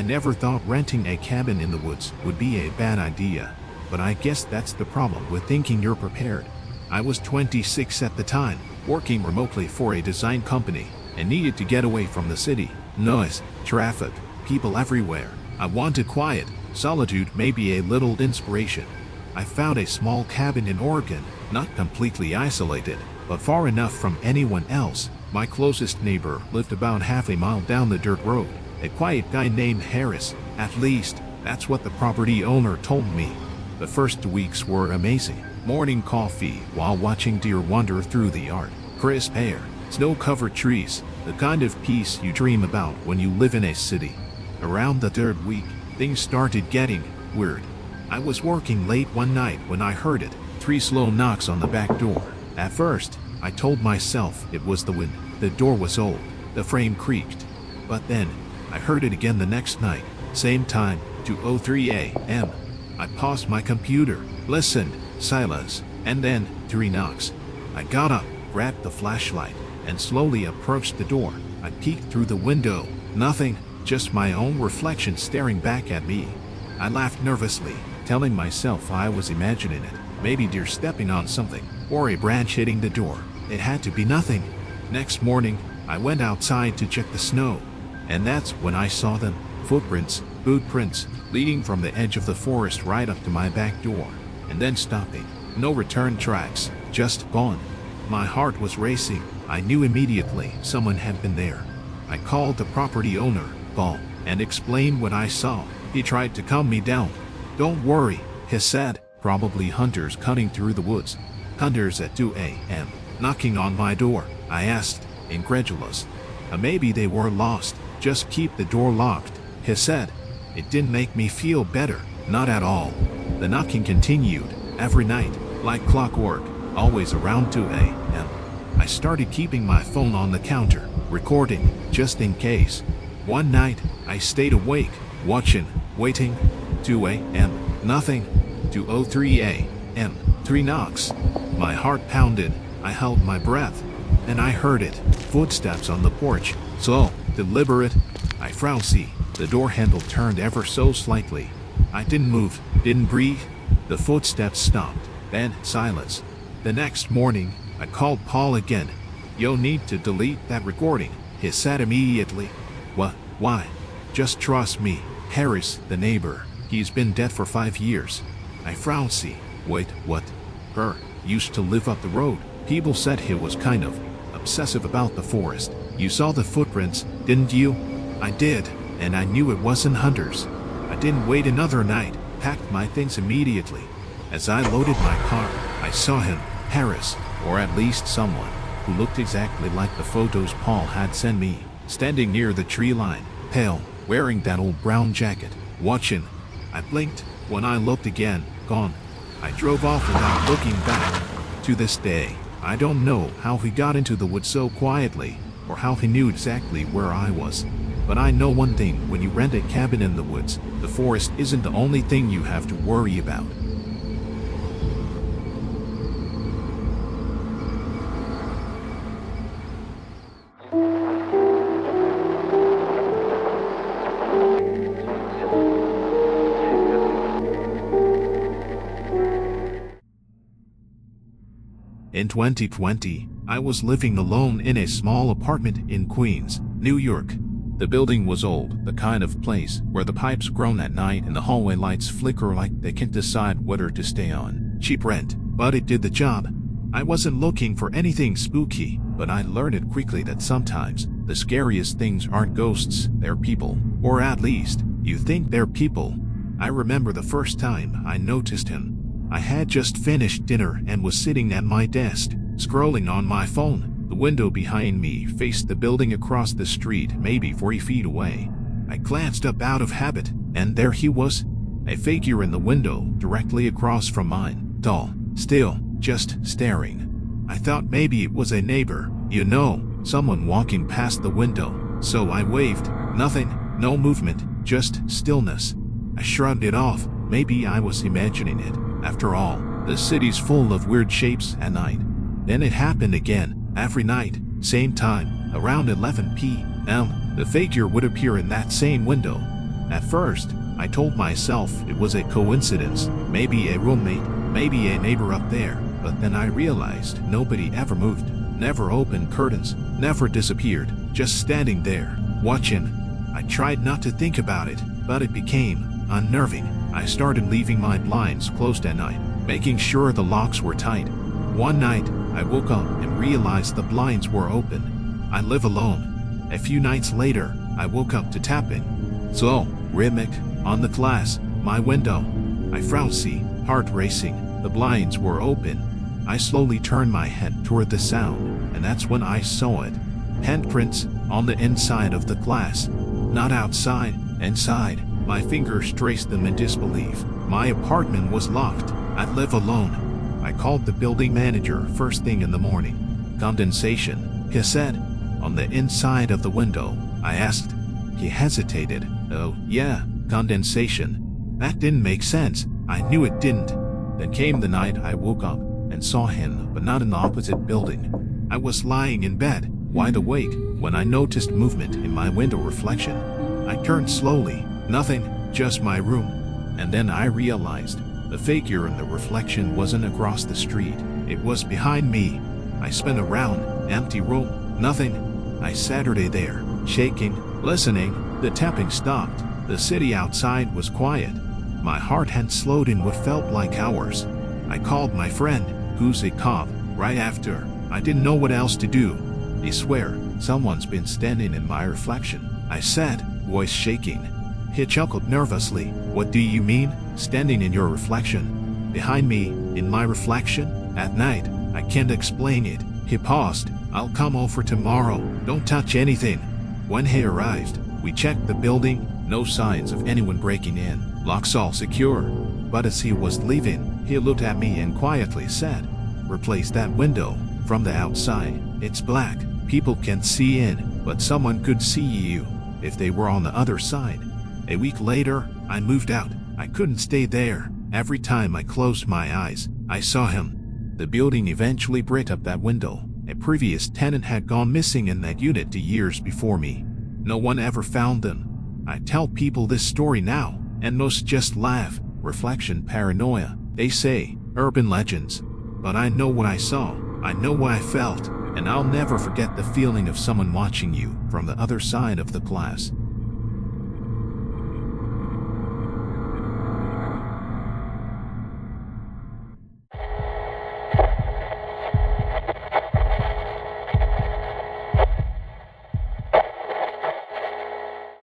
never thought renting a cabin in the woods would be a bad idea, but I guess that's the problem with thinking you're prepared. I was 26 at the time, working remotely for a design company, and needed to get away from the city. Noise, traffic, people everywhere. I wanted quiet, solitude, maybe a little inspiration. I found a small cabin in Oregon, not completely isolated, but far enough from anyone else. My closest neighbor lived about half a mile down the dirt road, a quiet guy named Harris. At least, that's what the property owner told me. The first 2 weeks were amazing. Morning coffee while watching deer wander through the yard. Crisp air, snow-covered trees, the kind of peace you dream about when you live in a city. Around the third week, things started getting weird. I was working late one night when I heard it. 3 slow knocks on the back door. At first, I told myself it was the wind. The door was old. The frame creaked. But then, I heard it again the next night. Same time, 2:03 a.m. I paused my computer, listened, silence, and then 3 knocks. I got up, grabbed the flashlight, and slowly approached the door. I peeked through the window. Nothing, just my own reflection staring back at me. I laughed nervously, telling myself I was imagining it. Maybe deer stepping on something, or a branch hitting the door. It had to be nothing. Next morning, I went outside to check the snow, and that's when I saw them. Footprints, boot prints, leading from the edge of the forest right up to my back door, and then stopping. No return tracks, just gone. My heart was racing. I knew immediately someone had been there. I called the property owner, Paul, and explained what I saw. He tried to calm me down. "Don't worry," he said. "Probably hunters cutting through the woods." Hunters at 2 a.m. knocking on my door. I asked, incredulous. Maybe they were lost. "Just keep the door locked," he said. It didn't make me feel better, not at all. The knocking continued, every night, like clockwork, always around 2 a.m. I started keeping my phone on the counter, recording, just in case. One night, I stayed awake, watching, waiting. 2 a.m. Nothing. 2:03 a.m. 3 knocks. My heart pounded. I held my breath. Then I heard it. Footsteps on the porch. Slow, deliberate. I frowned. See, the door handle turned ever so slightly. I didn't move, didn't breathe. The footsteps stopped. Then silence. The next morning, I called Paul again. "You'll need to delete that recording," he said immediately. "What? Why?" "Just trust me. Harris, the neighbor, he's been dead for 5 years." I frowned. See, wait, what? Her used to live up the road. People said he was kind of obsessive about the forest. "You saw the footprints, didn't you?" "I did, and I knew it wasn't hunters." I didn't wait another night, packed my things immediately. As I loaded my car, I saw him, Harris, or at least someone who looked exactly like the photos Paul had sent me, standing near the tree line, pale, wearing that old brown jacket, watching. I blinked. When I looked again, gone. I drove off without looking back. To this day, I don't know how he got into the woods so quietly, or how he knew exactly where I was. But I know one thing: when you rent a cabin in the woods, the forest isn't the only thing you have to worry about. In 2020, I was living alone in a small apartment in Queens, New York. The building was old, the kind of place where the pipes groan at night and the hallway lights flicker like they can't decide whether to stay on. Cheap rent, but it did the job. I wasn't looking for anything spooky, but I learned it quickly that sometimes the scariest things aren't ghosts, they're people. Or at least, you think they're people. I remember the first time I noticed him. I had just finished dinner and was sitting at my desk, scrolling on my phone. The window behind me faced the building across the street, maybe 40 feet away. I glanced up out of habit, and there he was, a figure in the window directly across from mine, tall, still, just staring. I thought maybe it was a neighbor, someone walking past the window, so I waved. Nothing, no movement, just stillness. I shrugged it off. Maybe I was imagining it. After all, the city's full of weird shapes at night. Then it happened again. Every night, same time, around 11 p.m., the figure would appear in that same window. At first, I told myself it was a coincidence, maybe a roommate, maybe a neighbor up there, but then I realized nobody ever moved, never opened curtains, never disappeared, just standing there, watching. I tried not to think about it, but it became unnerving. I started leaving my blinds closed at night, making sure the locks were tight. One night, I woke up and realized the blinds were open. I live alone. A few nights later, I woke up to tapping. So, rhythmic, on the glass, my window. I frowsy, heart racing, the blinds were open. I slowly turned my head toward the sound, and that's when I saw it. Handprints on the inside of the glass. Not outside, inside. My fingers traced them in disbelief. My apartment was locked. I live alone. I called the building manager first thing in the morning. Condensation, he said. On the inside of the window, I asked. He hesitated. Oh, yeah, condensation. That didn't make sense. I knew it didn't. Then came the night I woke up and saw him, but not in the opposite building. I was lying in bed, wide awake, when I noticed movement in my window reflection. I turned slowly. Nothing, just my room. And then I realized the figure in the reflection wasn't across the street. It was behind me. I spun around, empty room, nothing. I sat there, shaking, listening. The tapping stopped. The city outside was quiet. My heart had slowed in what felt like hours. I called my friend, who's a cop, right after. I didn't know what else to do. I swear, someone's been standing in my reflection, I said, voice shaking. He chuckled nervously. What do you mean, standing in your reflection? Behind me, in my reflection? At night, I can't explain it. He paused. I'll come over tomorrow. Don't touch anything. When he arrived, we checked the building. No signs of anyone breaking in. Locks all secure. But as he was leaving, he looked at me and quietly said, replace that window from the outside. It's black. People can't see in, but someone could see you if they were on the other side. A week later, I moved out. I couldn't stay there. Every time I closed my eyes, I saw him. The building eventually bricked up that window. A previous tenant had gone missing in that unit 2 years before me. No one ever found them. I tell people this story now, and most just laugh. Reflection paranoia, they say, urban legends. But I know what I saw, I know what I felt, and I'll never forget the feeling of someone watching you from the other side of the glass.